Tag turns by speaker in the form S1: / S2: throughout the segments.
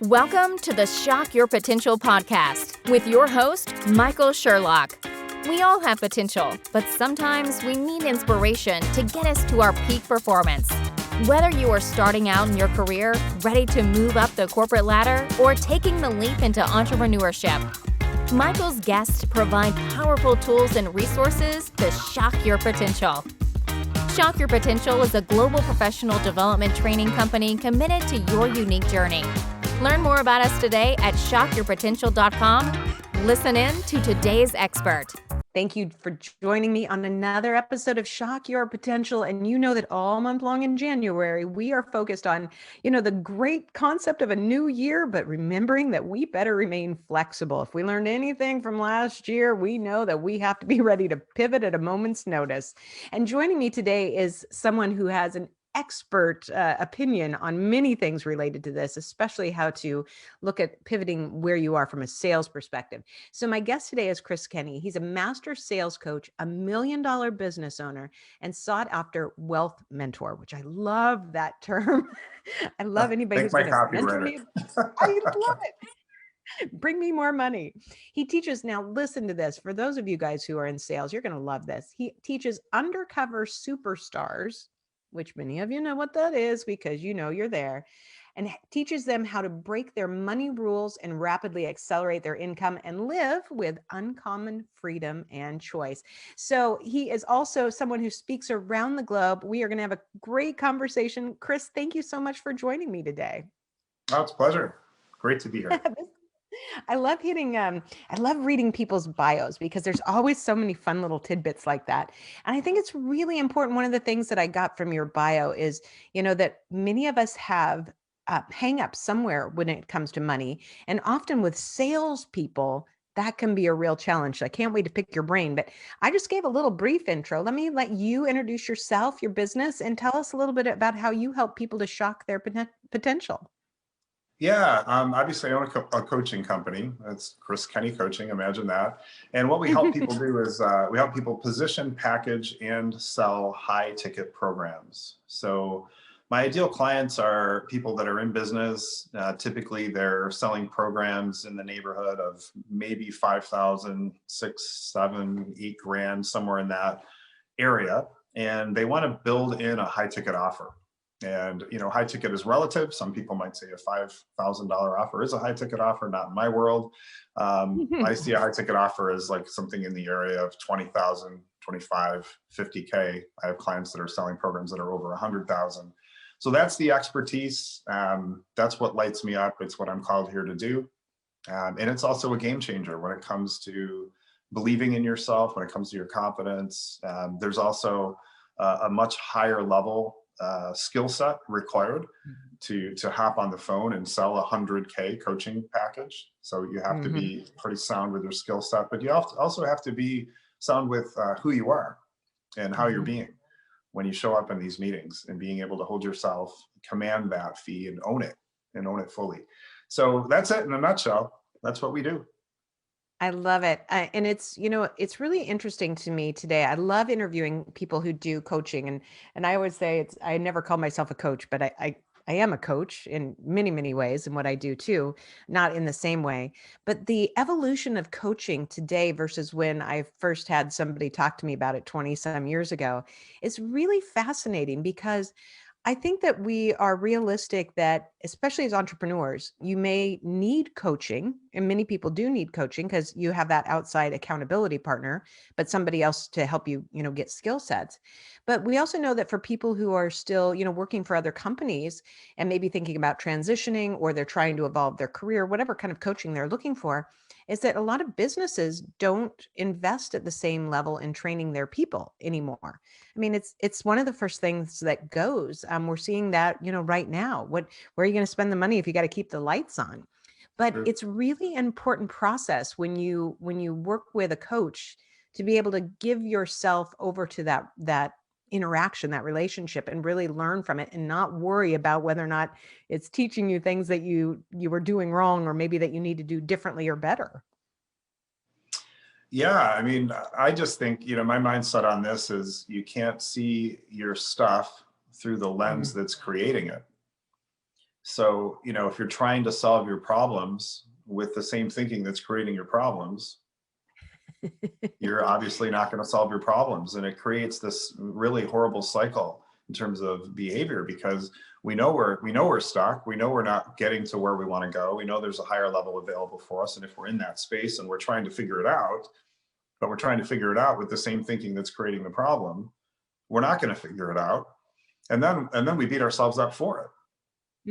S1: Welcome to the Shock Your Potential podcast with your host, Michael Sherlock. We all have potential, but sometimes we need inspiration to get us to our peak performance. Whether you are starting out in your career, ready to move up the corporate ladder, or taking the leap into entrepreneurship, Michael's guests provide powerful tools and resources to shock your potential. Shock Your Potential is a global professional development training company committed to your unique journey. Learn more about us today at shockyourpotential.com. Listen in to today's expert.
S2: Thank you for joining me on another episode of Shock Your Potential. And you know that all month long in January, we are focused on, the great concept of a new year, but remembering that we better remain flexible. If we learned anything from last year, we know that we have to be ready to pivot at a moment's notice. And joining me today is someone who has an expert opinion on many things related to this, especially how to look at pivoting where you are from a sales perspective. So my guest today is Kenney. He's a master sales coach, $1 million business owner, and sought after wealth mentor, which I love that term. I love anybody who's going to mentor me. I love it. Bring me more money. He teaches, now listen to this. For those of you guys who are in sales, you're going to love this. He teaches undercover superstars, which many of you know what that is because you're there, and teaches them how to break their money rules and rapidly accelerate their income and live with uncommon freedom and choice. So he is also someone who speaks around the globe. We are going to have a great conversation. Chris, thank you so much for joining me today.
S3: Oh, it's a pleasure. Great to be here.
S2: I love reading people's bios because there's always so many fun little tidbits like that. And I think it's really important. One of the things that I got from your bio is, that many of us have hangups somewhere when it comes to money. And often with salespeople, that can be a real challenge. I can't wait to pick your brain, but I just gave a little brief intro. Let me let you introduce yourself, your business, and tell us a little bit about how you help people to shock their potential.
S3: Yeah, obviously I own a coaching company. It's Kenney Coaching, imagine that. And what we help people do is we help people position, package, and sell high ticket programs. So my ideal clients are people that are in business. Typically they're selling programs in the neighborhood of maybe 5,000, 6, 7, 8 grand, somewhere in that area. And they want to build in a high ticket offer. And, high ticket is relative. Some people might say a $5,000 offer is a high ticket offer, not in my world. I see a high ticket offer as like something in the area of 20,000, 25, 50K. I have clients that are selling programs that are over 100,000. So that's the expertise. That's what lights me up. It's what I'm called here to do. And it's also a game changer when it comes to believing in yourself, when it comes to your confidence. There's also a much higher level skill set required to hop on the phone and sell a 100K coaching package. So you have to be pretty sound with your skill set, but you also have to be sound with who you are and how you're being when you show up in these meetings, and being able to hold yourself, command that fee, and own it fully. So that's it in a nutshell. That's what we do.
S2: I love it. And it's, it's really interesting to me today. I love interviewing people who do coaching. And I always say I never call myself a coach, but I am a coach in many, many ways in what I do too, not in the same way. But the evolution of coaching today versus when I first had somebody talk to me about it 20 some years ago is really fascinating, because I think that we are realistic that, especially as entrepreneurs, you may need coaching, and many people do need coaching because you have that outside accountability partner, but somebody else to help you, get skill sets. But we also know that for people who are still, working for other companies and maybe thinking about transitioning, or they're trying to evolve their career, whatever kind of coaching they're looking for, is that a lot of businesses don't invest at the same level in training their people anymore. I mean, it's one of the first things that goes. We're seeing that, right now. Where are you going to spend the money if you got to keep the lights on? But it's really an important process when you work with a coach to be able to give yourself over to that interaction, that relationship, and really learn from it, and not worry about whether or not it's teaching you things that you were doing wrong, or maybe that you need to do differently or better.
S3: Yeah, I mean, I just think, my mindset on this is you can't see your stuff through the lens that's creating it. So, if you're trying to solve your problems with the same thinking that's creating your problems, you're obviously not going to solve your problems. And it creates this really horrible cycle in terms of behavior, because we know we're stuck. We know we're not getting to where we want to go. We know there's a higher level available for us. And if we're in that space and we're trying to figure it out, but we're trying to figure it out with the same thinking that's creating the problem, we're not going to figure it out. And then we beat ourselves up for it,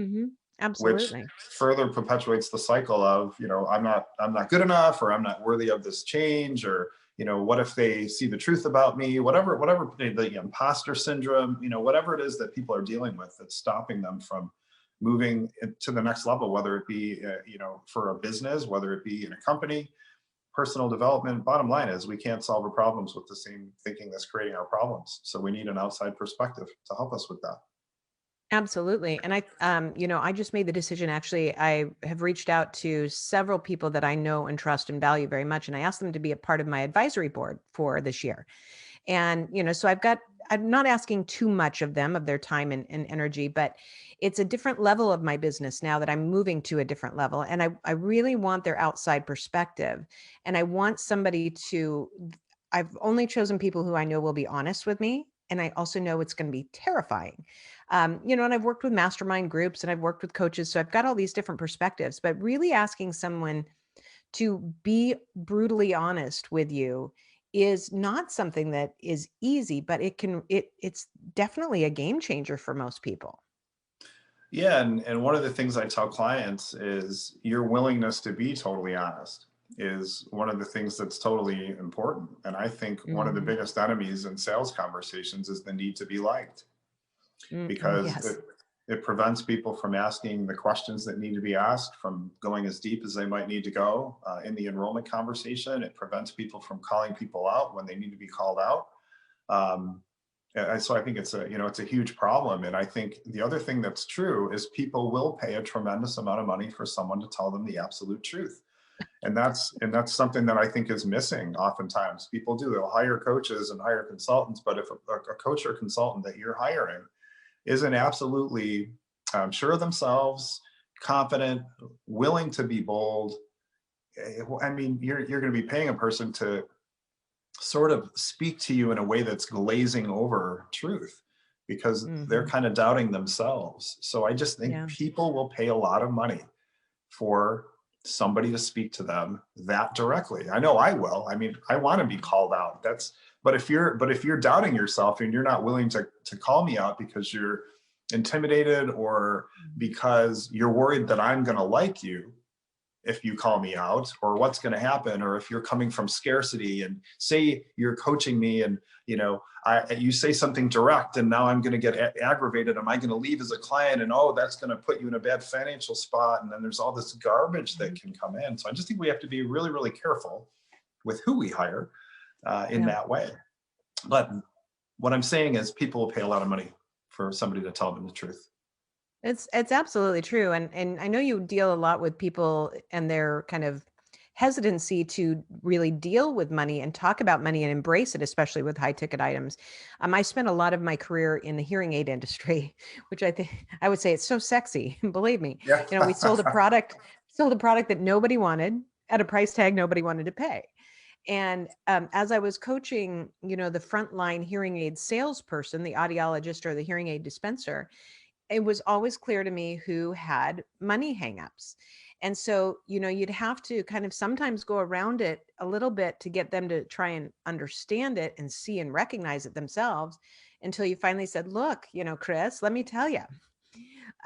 S2: Mm-hmm.
S3: which
S2: Absolutely.
S3: further perpetuates the cycle of, I'm not good enough, or I'm not worthy of this change, or what if they see the truth about me, whatever the imposter syndrome, whatever it is that people are dealing with that's stopping them from moving to the next level, whether it be for a business, whether it be in a company, personal development. Bottom line is, we can't solve our problems with the same thinking that's creating our problems, so we need an outside perspective to help us with that.
S2: Absolutely. And I just made the decision. Actually, I have reached out to several people that I know and trust and value very much. And I asked them to be a part of my advisory board for this year. And, so I'm not asking too much of them, of their time and energy, but it's a different level of my business now that I'm moving to a different level. And I really want their outside perspective. And I want I've only chosen people who I know will be honest with me. And I also know it's going to be terrifying. And I've worked with mastermind groups and I've worked with coaches. So I've got all these different perspectives, but really asking someone to be brutally honest with you is not something that is easy, but it's definitely a game changer for most people.
S3: Yeah, and one of the things I tell clients is your willingness to be totally honest is one of the things that's totally important. And I think one of the
S2: Mhm.
S3: biggest enemies in sales conversations is the need to be liked,
S2: Oh,
S3: because
S2: yes.
S3: it prevents people from asking the questions that need to be asked, from going as deep as they might need to go in the enrollment conversation. It prevents people from calling people out when they need to be called out. Um, so I think it's a huge problem. And I think the other thing that's true is people will pay a tremendous amount of money for someone to tell them the absolute truth. And that's something that I think is missing oftentimes. People do, they'll hire coaches and hire consultants, but if a coach or consultant that you're hiring isn't absolutely sure of themselves, confident, willing to be bold, I mean, you're going to be paying a person to sort of speak to you in a way that's glazing over truth, because they're
S2: Hmm.
S3: kind of doubting themselves. So I just think
S2: Yeah.
S3: people will pay a lot of money for somebody to speak to them that directly. I know I will. I mean, I want to be called out. But if you're doubting yourself and you're not willing to call me out because you're intimidated, or because you're worried that I'm going to like you if you call me out, or what's going to happen, or if you're coming from scarcity and say you're coaching me, and you say something direct, and now I'm going to get aggravated. Am I going to leave as a client? And oh, that's going to put you in a bad financial spot. And then there's all this garbage that
S2: Mhm.
S3: can come in. So I just think we have to be really, really careful with who we hire in
S2: Yeah.
S3: that way. But what I'm saying is, people will pay a lot of money for somebody to tell them the truth.
S2: It's absolutely true. And I know you deal a lot with people and their kind of hesitancy to really deal with money and talk about money and embrace it, especially with high ticket items. I spent a lot of my career in the hearing aid industry, which I think I would say it's so sexy. Believe me,
S3: Yeah.
S2: we sold a product that nobody wanted at a price tag nobody wanted to pay. And as I was coaching, the frontline hearing aid salesperson, the audiologist or the hearing aid dispenser, it was always clear to me who had money hangups. And so, you'd have to kind of sometimes go around it a little bit to get them to try and understand it and see and recognize it themselves, until you finally said, look, Chris, let me tell you,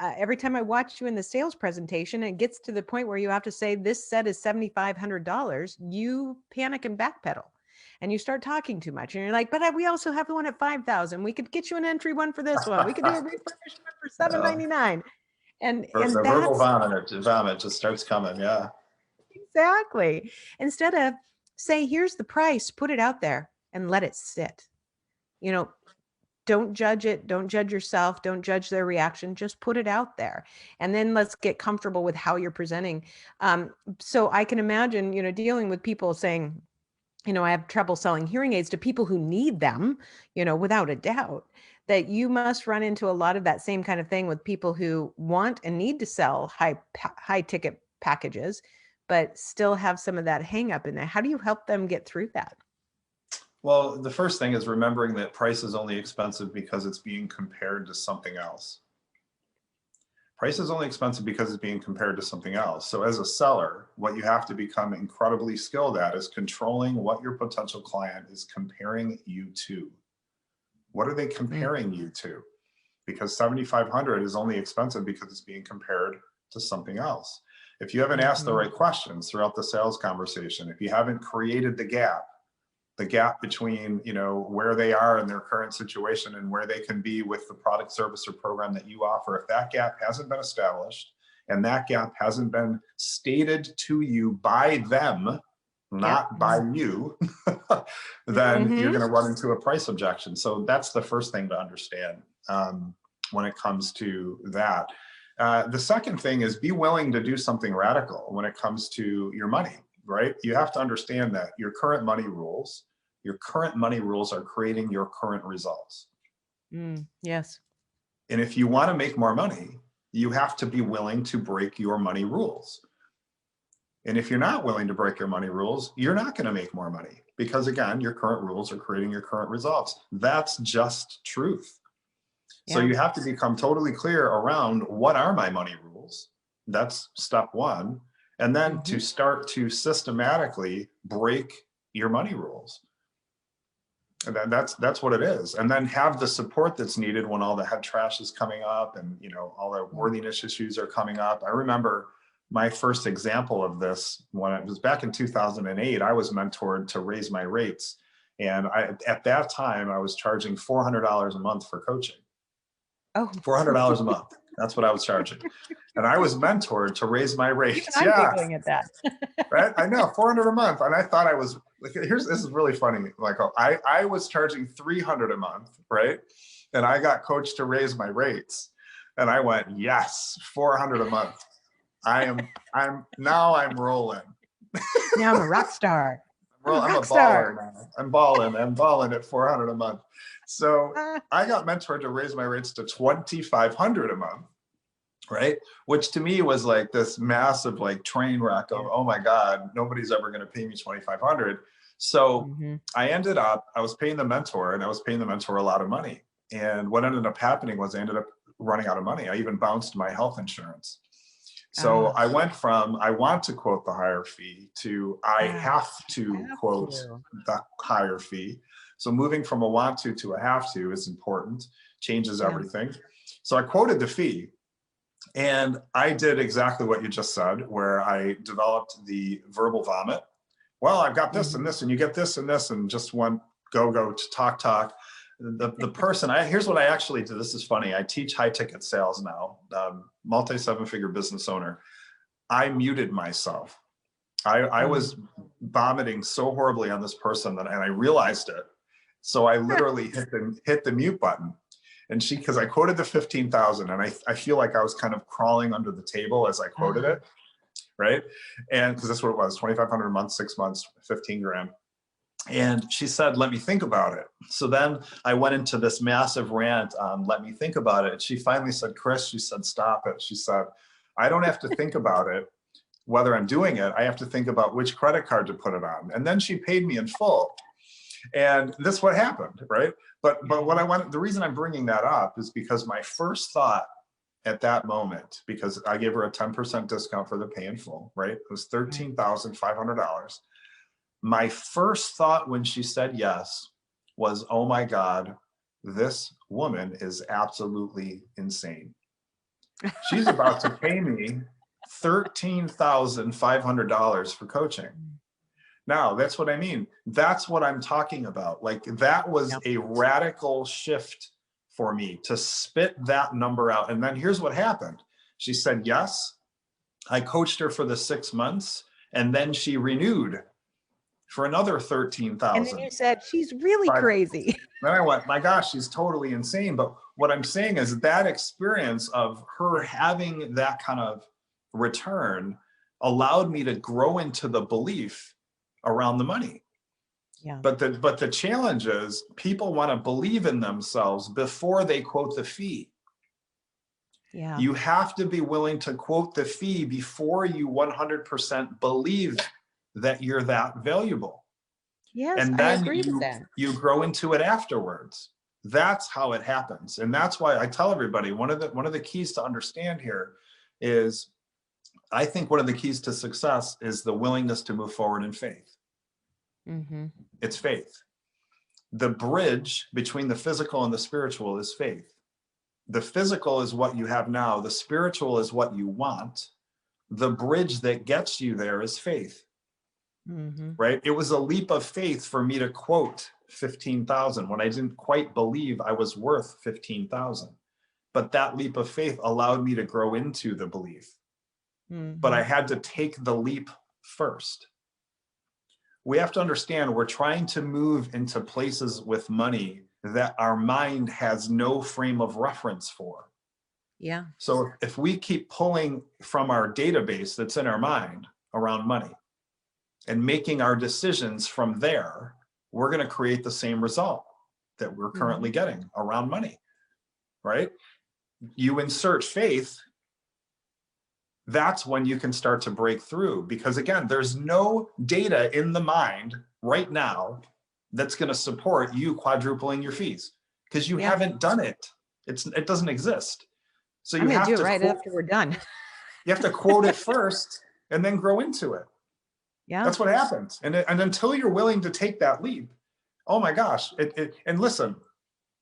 S2: every time I watch you in the sales presentation, and it gets to the point where you have to say, this set is $7,500, you panic and backpedal. And you start talking too much, and you're like, but we also have the one at 5,000. We could get you an entry one for this one. We could do a refurbished one for
S3: Yeah.
S2: 799. And
S3: The verbal
S2: that's
S3: vomit just starts coming. Yeah.
S2: exactly, instead of say, here's the price, put it out there and let it sit. You know, don't judge it. Don't judge yourself. Don't judge their reaction. Just put it out there. And then let's get comfortable with how you're presenting. So I can imagine, dealing with people saying, I have trouble selling hearing aids to people who need them, without a doubt. that you must run into a lot of that same kind of thing with people who want and need to sell high ticket packages, but still have some of that hang up in there. How do you help them get through that?
S3: Well, the first thing is remembering that price is only expensive because it's being compared to something else. Price is only expensive because it's being compared to something else. So as a seller, what you have to become incredibly skilled at is controlling what your potential client is comparing you to. What are they comparing you to? Because 7,500 is only expensive because it's being compared to something else. If you haven't asked the right questions throughout the sales conversation, if you haven't created the gap between, where they are in their current situation and where they can be with the product, service, or program that you offer, if that gap hasn't been established and that gap hasn't been stated to you by them, not by you, then you're going to run into a price objection. So that's the first thing to understand when it comes to that. The second thing is be willing to do something radical when it comes to your money, right? You have to understand that your current money rules are creating your current results.
S2: Yes.
S3: And if you want to make more money, you have to be willing to break your money rules. And if you're not willing to break your money rules, you're not going to make more money because, again, your current rules are creating your current results. That's just truth. So you have to become totally clear around what are my money rules. That's step one. And then to start to systematically break your money rules. And that's what it is. And then have the support that's needed when all the head trash is coming up and, all the worthiness issues are coming up. I remember my first example of this when it was back in 2008, I was mentored to raise my rates. And at that time, I was charging $400 a month for coaching. Oh, $400 a month. That's what I was charging. And I was mentored to raise my rates.
S2: I'm giggling at that.
S3: Right? I know, $400 a month. And I thought I was, this is really funny, Michael. I was charging $300 a month, right? And I got coached to raise my rates. And I went, yes, $400 a month. I'm rolling.
S2: Now I'm a rock star.
S3: I'm a baller now. I'm balling at $400 a month. So I got mentored to raise my rates to $2,500 a month, right? Which to me was like this massive train wreck of, oh my God, nobody's ever going to pay me $2,500. So I was paying the mentor and I was paying the mentor a lot of money. And what ended up happening was I ended up running out of money. I even bounced my health insurance. So I went from, I want to quote the higher fee to I have to quote the higher fee. So moving from a want to a have to is important, changes everything. So I quoted the fee and I did exactly what you just said, where I developed the verbal vomit. Well, I've got this and this, and you get this and this, and just one go to talk. The person, here's what I actually do. This is funny. I teach high ticket sales now, multi 7-figure business owner. I muted myself. I was vomiting so horribly on this person and I realized it. So I literally hit the mute button. And because I quoted the 15,000 and I feel like I was kind of crawling under the table as I quoted it. Right. And because that's what it was, 2,500 a month, 6 months, 15 grand. And she said, let me think about it. So then I went into this massive rant on let me think about it. And she finally said, Chris, she said, stop it. She said, I don't have to think about it, whether I'm doing it. I have to think about which credit card to put it on. And then she paid me in full. And this is what happened, right? But the reason I'm bringing that up is because my first thought at that moment, because I gave her a 10% discount for the pay in full, right? It was $13,500. My first thought when she said yes was, oh my God, this woman is absolutely insane. She's about to pay me $13,500 for coaching. Now, that's what I mean. That's what I'm talking about. That was a radical shift for me to spit that number out. And then here's what happened. She said yes. I coached her for the 6 months and then she renewed for another 13,000.
S2: And then you said, she's really crazy.
S3: Then I went, my gosh, she's totally insane. But what I'm saying is that experience of her having that kind of return allowed me to grow into the belief around the money.
S2: Yeah.
S3: But the challenge is people want to believe in themselves before they quote the fee.
S2: Yeah.
S3: You have to be willing to quote the fee before you 100% believe that you're that valuable.
S2: Yes,
S3: And
S2: I
S3: then
S2: agree with that.
S3: you grow into it afterwards. That's how it happens. And that's why I tell everybody one of the keys to understand here is, I think one of the keys to success is the willingness to move forward in faith.
S2: Mm-hmm.
S3: It's faith. The bridge between the physical and the spiritual is faith. The physical is what you have now. The spiritual is what you want. The bridge that gets you there is faith.
S2: Mm-hmm.
S3: Right? It was a leap of faith for me to quote 15,000 when I didn't quite believe I was worth 15,000. But that leap of faith allowed me to grow into the belief.
S2: Mm-hmm.
S3: But I had to take the leap first. We have to understand we're trying to move into places with money that our mind has no frame of reference for.
S2: Yeah.
S3: So if we keep pulling from our database that's in our mind around money and making our decisions from there, we're going to create the same result that we're currently getting around money, right? You insert faith, that's when you can start to break through, because again, there's no data in the mind right now that's going to support you quadrupling your fees because you haven't done it. It doesn't exist. So you
S2: I'm going to
S3: have
S2: do it
S3: to
S2: right
S3: quote,
S2: after we're done.
S3: you have to quote it first and then grow into it.
S2: Yeah.
S3: That's what happens. And until you're willing to take that leap, oh my gosh. And listen,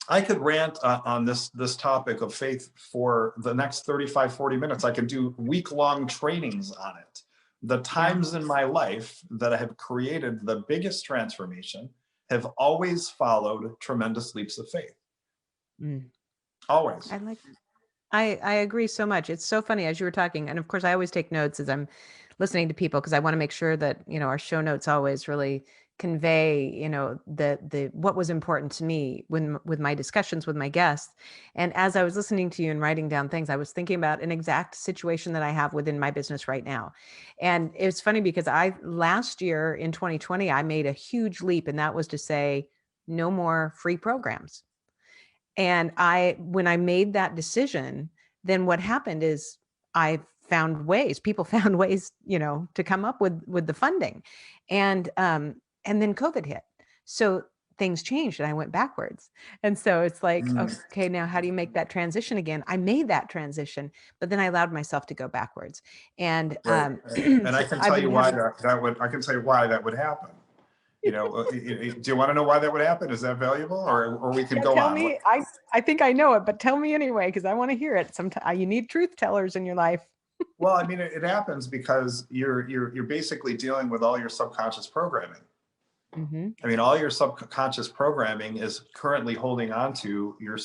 S3: I could rant on this topic of faith for the next 35, 40 minutes. I could do week-long trainings on it. The times in my life that I have created the biggest transformation have always followed tremendous leaps of faith. Always.
S2: I like that. I agree so much. It's so funny as you were talking. And of course, I always take notes as I'm listening to people because I want to make sure that, our show notes always really convey, the what was important to me with my discussions with my guests. And as I was listening to you and writing down things, I was thinking about an exact situation that I have within my business right now. And it's funny because last year in 2020, I made a huge leap, and that was to say no more free programs. And when I made that decision, then what happened is people found ways, to come up with the funding. And then COVID hit. So things changed and I went backwards. And so it's like, okay, now how do you make that transition again? I made that transition, but then I allowed myself to go backwards. And,
S3: right. And I can tell you why I can tell you why that would happen. Do you want to know why that would happen? Is that valuable, or we can go
S2: tell
S3: on?
S2: Me, I think I know it, but tell me anyway, because I want to hear it. Sometimes you need truth tellers in your life.
S3: Well, I mean, it happens because you're basically dealing with all your subconscious programming. I mean, all your subconscious programming is currently holding on to your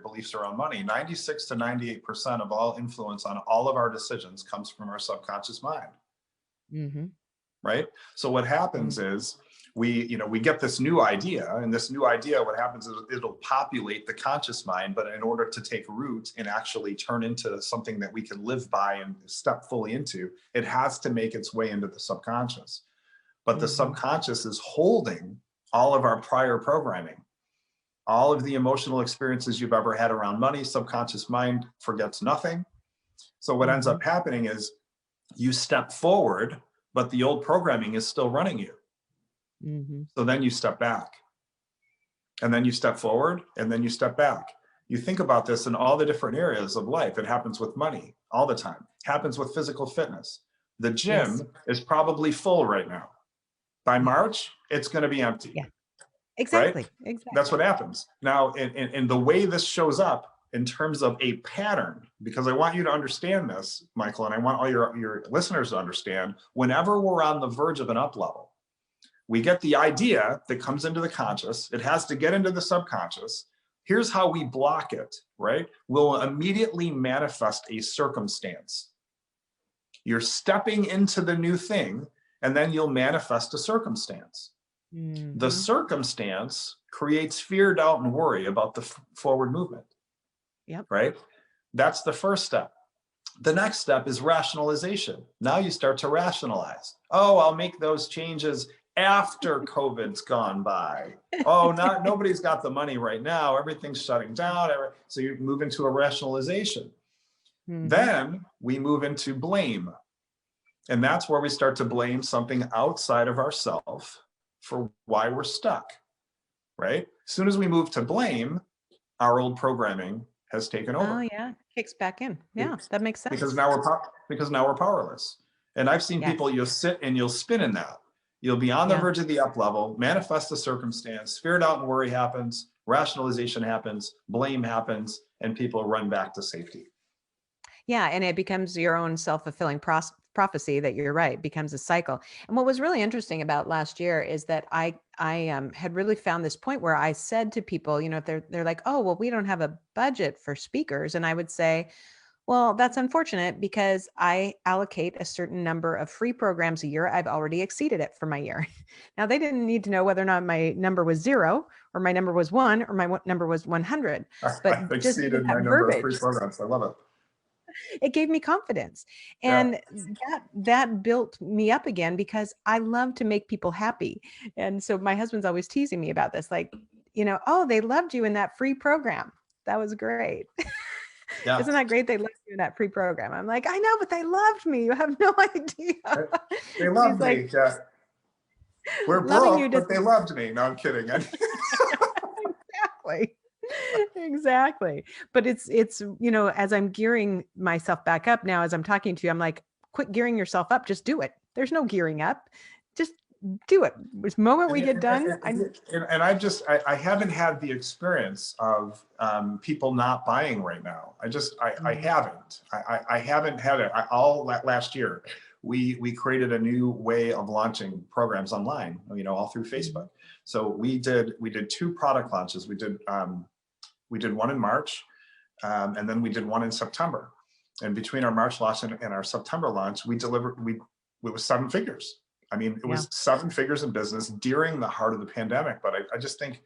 S3: beliefs around money. 96 to 98% of all influence on all of our decisions comes from our subconscious mind. Right? So what happens is we get this new idea, and this new idea, what happens is it'll populate the conscious mind, but in order to take root and actually turn into something that we can live by and step fully into, it has to make its way into the subconscious. But the subconscious is holding all of our prior programming, all of the emotional experiences you've ever had around money. Subconscious mind forgets nothing. So what ends up happening is you step forward, but the old programming is still running you. So then you step back, and then you step forward, and then you step back. You think about this in all the different areas of life. It happens with money all the time. It happens with physical fitness. The gym is probably full right now. By March, it's going to be empty.
S2: Yeah, exactly.
S3: Right?
S2: Exactly.
S3: That's what happens. Now, in the way this shows up in terms of a pattern, because I want you to understand this, Michael, and I want all your listeners to understand, whenever we're on the verge of an up level, we get the idea that comes into the conscious. It has to get into the subconscious. Here's how we block it, right? We'll immediately manifest a circumstance. You're stepping into the new thing, and then you'll manifest a circumstance. The circumstance creates fear, doubt, and worry about the forward movement. Right? That's the first step. The next step is rationalization. Now you start to rationalize. Oh, I'll make those changes after COVID's gone by. Oh, nobody's got the money right now. Everything's shutting down. So you move into a rationalization. Then we move into blame. And that's where we start to blame something outside of ourselves for why we're stuck, right? As soon as we move to blame, our old programming has taken over.
S2: Oh yeah, kicks back in. Yeah, that makes sense.
S3: Because now we're powerless. And I've seen people, you'll sit and you'll spin in that. You'll be on the verge of the up level, manifest the circumstance, fear, doubt, and worry happens, rationalization happens, blame happens, and people run back to safety.
S2: Yeah, and it becomes your own self-fulfilling prophecy that you're right, becomes a cycle. And what was really interesting about last year is that I had really found this point where I said to people, you know, if they're like, oh, well, we don't have a budget for speakers. And I would say, well, that's unfortunate because I allocate a certain number of free programs a year. I've already exceeded it for my year. Now, they didn't need to know whether or not my number was 0 or my number was 1 or my number was 100. But
S3: I've
S2: just
S3: exceeded my
S2: that
S3: number of
S2: verbiage,
S3: free programs. I love it.
S2: it gave me confidence. And that built me up again because I love to make people happy. And so my husband's always teasing me about this, like, you know, oh, they loved you in that free program. That was great.
S3: Yeah.
S2: Isn't that great? They loved you in that free program. I'm like, I know, but they loved me. You have no idea.
S3: They loved me.
S2: Like,
S3: Yeah. We're broke, but they loved me. No, I'm kidding.
S2: Exactly. Exactly. But it's, you know, as I'm gearing myself back up now, as I'm talking to you, I'm like, quit gearing yourself up. Just do it. There's no gearing up. Just do it. This moment we get done.
S3: And I haven't had the experience of people not buying right now. I haven't. I haven't had it. All last year, we created a new way of launching programs online, you know, all through Facebook. So we did 2 product launches. We did one in March, and then we did one in September. And between our March launch and our September launch, it was 7 figures. I mean, it was 7 figures in business during the heart of the pandemic. But I just think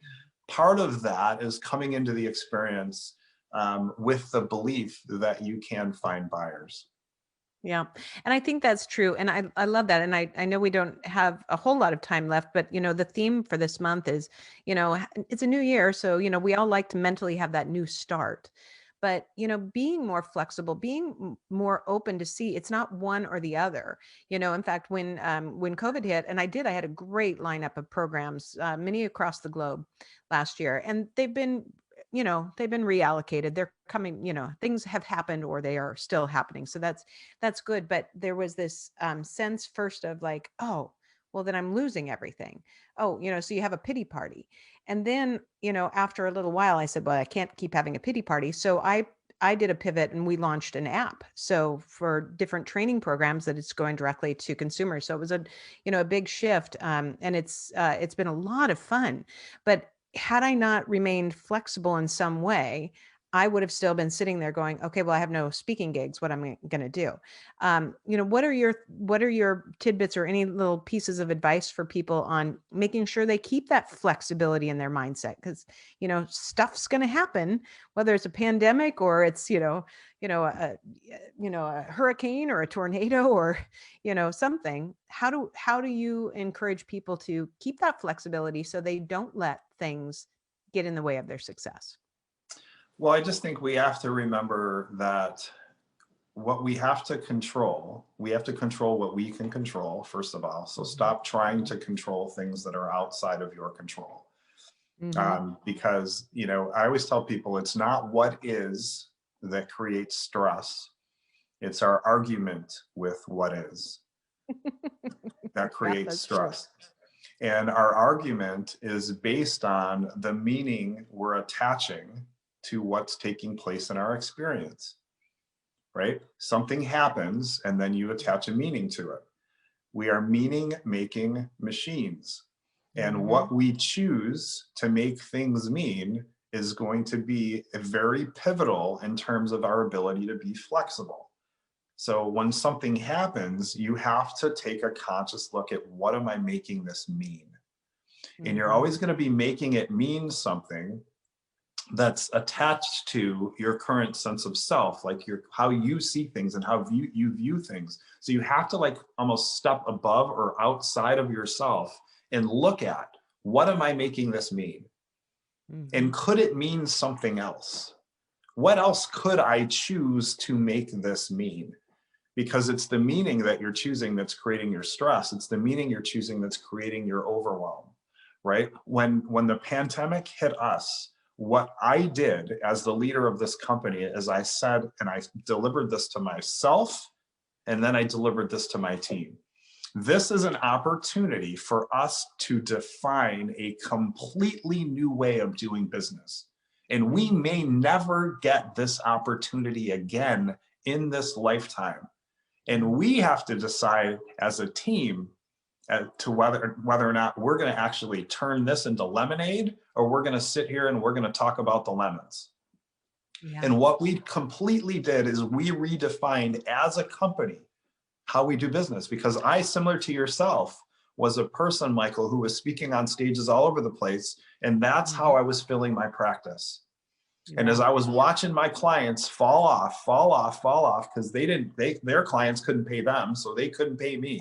S3: part of that is coming into the experience with the belief that you can find buyers.
S2: Yeah. And I think that's true. And I love that. And I know we don't have a whole lot of time left, but, you know, the theme for this month is, you know, it's a new year. So, you know, we all like to mentally have that new start. But, you know, being more flexible, being more open to see it's not one or the other. You know, in fact, when COVID hit, and I had a great lineup of programs, many across the globe last year, and they've been reallocated. They're coming, you know, things have happened or they are still happening. So that's good. But there was this sense first of like, oh, well, then I'm losing everything. Oh, you know, so you have a pity party. And then, you know, after a little while, I said, well, I can't keep having a pity party. So I did a pivot and we launched an app. So for different training programs that it's going directly to consumers. So it was a big shift. And it's been a lot of fun. But had I not remained flexible in some way, I would have still been sitting there going, okay, well, I have no speaking gigs. What am I going to do? You know, what are your tidbits or any little pieces of advice for people on making sure they keep that flexibility in their mindset? Because, you know, stuff's going to happen, whether it's a pandemic or it's, a hurricane or a tornado or, you know, something. How do you encourage people to keep that flexibility so they don't let things get in the way of their success?
S3: Well, I just think we have to remember that what we have to control what we can control, first of all. So stop trying to control things that are outside of your control. Because, you know, I always tell people it's not what is that creates stress. It's our argument with what is that creates stress. True. And our argument is based on the meaning we're attaching to what's taking place in our experience, right? Something happens and then you attach a meaning to it. We are meaning-making machines. And what we choose to make things mean is going to be very pivotal in terms of our ability to be flexible. So when something happens, you have to take a conscious look at what am I making this mean? And you're always going to be making it mean something that's attached to your current sense of self, like how you see things and how you view things. So you have to like almost step above or outside of yourself and look at, what am I making this mean? And could it mean something else? What else could I choose to make this mean? Because it's the meaning that you're choosing that's creating your stress. It's the meaning you're choosing that's creating your overwhelm, right? When the pandemic hit us, what I did as the leader of this company is I said, and I delivered this to myself, and then I delivered this to my team. This is an opportunity for us to define a completely new way of doing business. And we may never get this opportunity again in this lifetime. And we have to decide as a team to whether or not we're going to actually turn this into lemonade, or we're going to sit here and we're going to talk about the lemons. Yeah. And what we completely did is we redefined as a company how we do business, because I, similar to yourself, was a person, Michael, who was speaking on stages all over the place. And that's how I was filling my practice. Yeah. And as I was watching my clients fall off, because their clients couldn't pay them, so they couldn't pay me.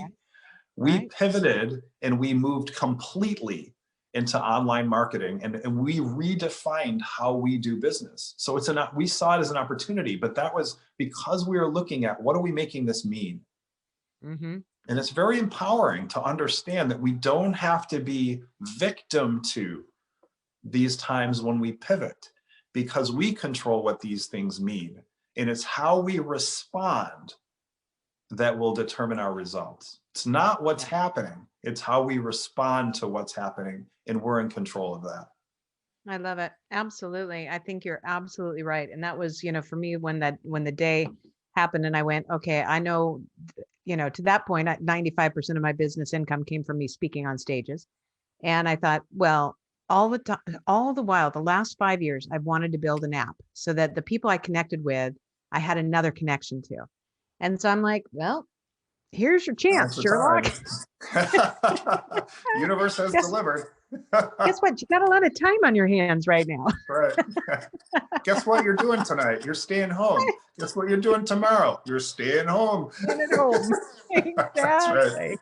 S3: Right. We pivoted and we moved completely into online marketing, and we redefined how we do business. So we saw it as an opportunity, but that was because we were looking at, what are we making this mean? And it's very empowering to understand that we don't have to be victim to these times when we pivot, because we control what these things mean. And it's how we respond that will determine our results. It's not what's happening, it's how we respond to what's happening, and we're in control of that.
S2: I love it. Absolutely. I think you're absolutely right. And that was, for me, when the day happened and I went, okay, I know, to that point, 95% of my business income came from me speaking on stages. And I thought, well, all the while, the last 5 years, I've wanted to build an app so that the people I connected with, I had another connection to. And so I'm like, well, here's your chance, Sherlock.
S3: Universe has delivered.
S2: Guess what? You got a lot of time on your hands right now.
S3: Right. Guess what you're doing tonight? You're staying home. Guess what you're doing tomorrow? You're staying home.
S2: Staying at home. Exactly. That's right.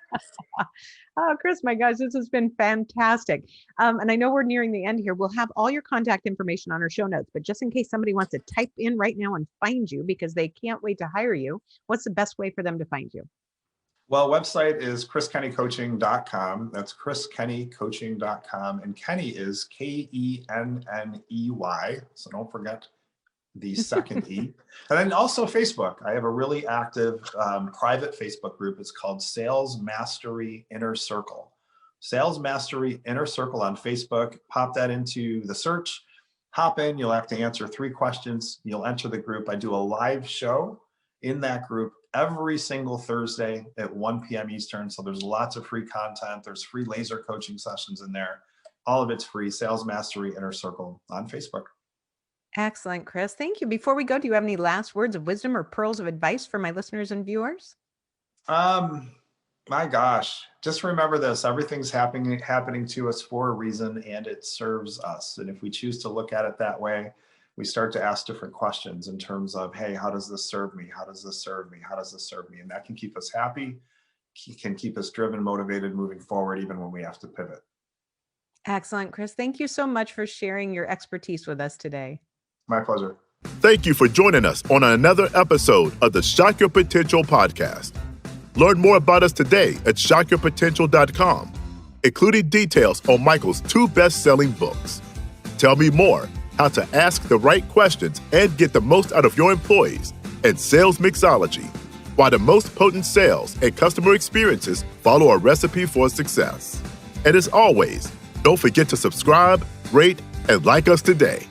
S2: Oh, Chris, my gosh, this has been fantastic. And I know we're nearing the end here. We'll have all your contact information on our show notes, but just in case somebody wants to type in right now and find you because they can't wait to hire you, what's the best way for them to find you?
S3: Well, website is chriskenneycoaching.com. That's chriskenneycoaching.com. And Kenney is Kenney. So don't forget the second E. And then also Facebook. I have a really active private Facebook group. It's called Sales Mastery Inner Circle. Sales Mastery Inner Circle on Facebook. Pop that into the search. Hop in. You'll have to answer 3 questions. You'll enter the group. I do a live show in that group every single Thursday at 1 p.m. Eastern. So there's lots of free content. There's free laser coaching sessions in there. All of it's free. Sales Mastery Inner Circle on Facebook.
S2: Excellent, Chris. Thank you. Before we go, do you have any last words of wisdom or pearls of advice for my listeners and viewers?
S3: My gosh, just remember this. Everything's happening to us for a reason, and it serves us. And if we choose to look at it that way, we start to ask different questions in terms of, hey, how does this serve me? How does this serve me? How does this serve me? And that can keep us happy, can keep us driven, motivated, moving forward, even when we have to pivot.
S2: Excellent, Chris. Thank you so much for sharing your expertise with us today.
S3: My pleasure.
S4: Thank you for joining us on another episode of the Shock Your Potential podcast. Learn more about us today at shockyourpotential.com, including details on Michael's 2 best-selling books. Tell me more, how to ask the right questions and get the most out of your employees, and Sales Mixology, why the most potent sales and customer experiences follow a recipe for success. And as always, don't forget to subscribe, rate, and like us today.